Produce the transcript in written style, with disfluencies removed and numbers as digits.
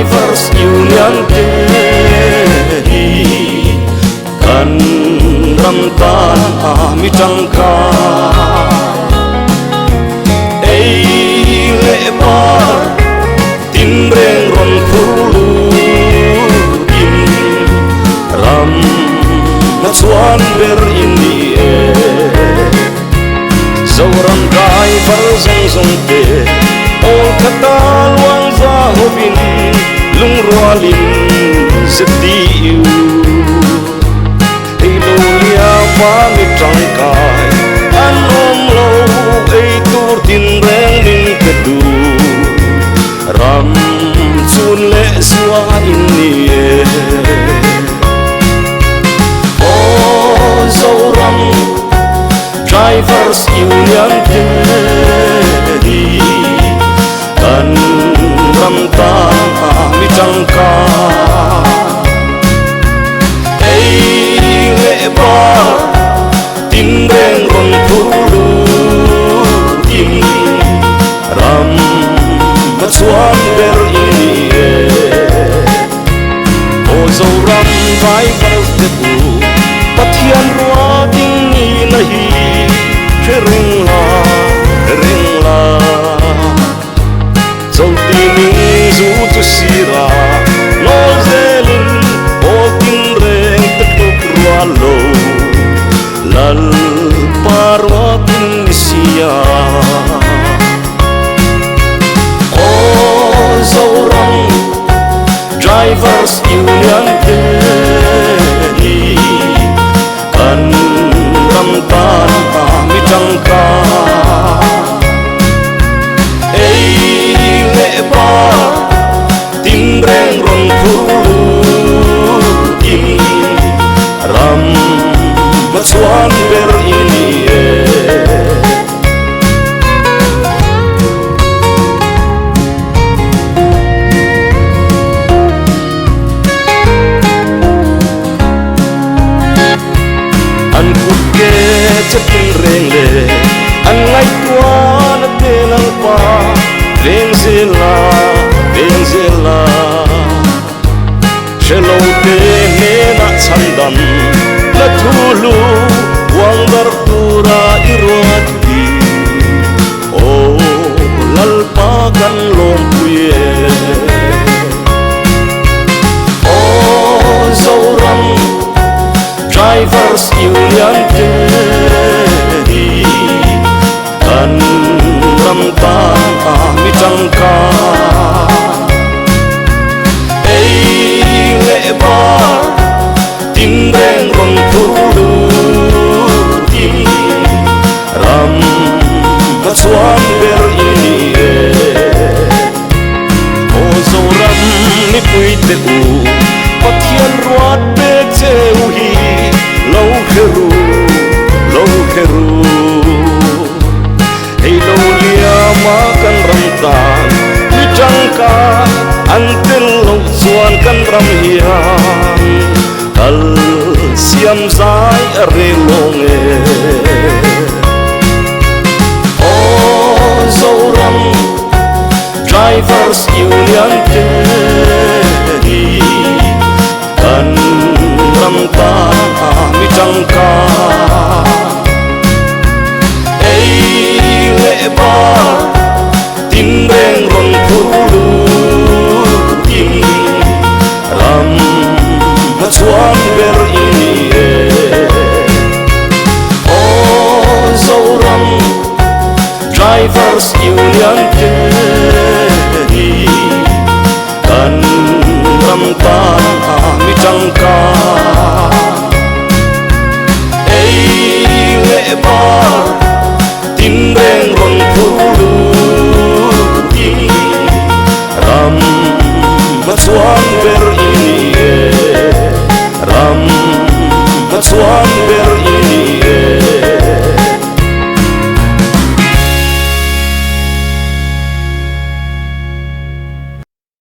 Drivers Union te hi kan ram tan mi tangka ei le par tin reng ron khulu in ram na chuan ber in ni e zoram driver zong zong te ol khata luang za hobin lung rualin setiu ei lo lia pa mi tangkai an om lo ei tur tin reng ning ke du ram chun le suwa in ni e o zoram Drivers Union te hi kan ram ta mi tangka ei le ba tin reng ron khulu in ram ma chuan ber in e o zo ram drivers te bu pathian ruwa ding ni na hi ring la zo ti ning zu tu sira no zelin o tin reng te tuk ruwa lo lal parwa tin sia o zoram Drivers Union te hi kan ram tan mi tangka ei le ba tin reng ron khulu in ram ma chuan ber in ni e an kut ke chatin reng le an ngai tua na te lang pa reng zela shelo te ne na chandan la thulu wang dar tura irot di o lal pa kan lom puye o zoram Drivers Union te hi kan ram ta mi tangka ei le ba tin reng ron khulu in ram ma chuan ber in ni e o zo ram ni pui te u pathian ruat pe cheu hi lo kheru ei lo lia ma kan ram tan mi tangka an tel lo chuan kan ram hian kal siam zai a re long e o zoram Drivers Union te hi kan ram ta mi tangka ei le ba tin reng ron khulu in ram ma chuan ber in ni e o zoram Drivers Union te hi kan ram ta mi tangka ei le ba tin reng ron khulu in ram ma chuan ber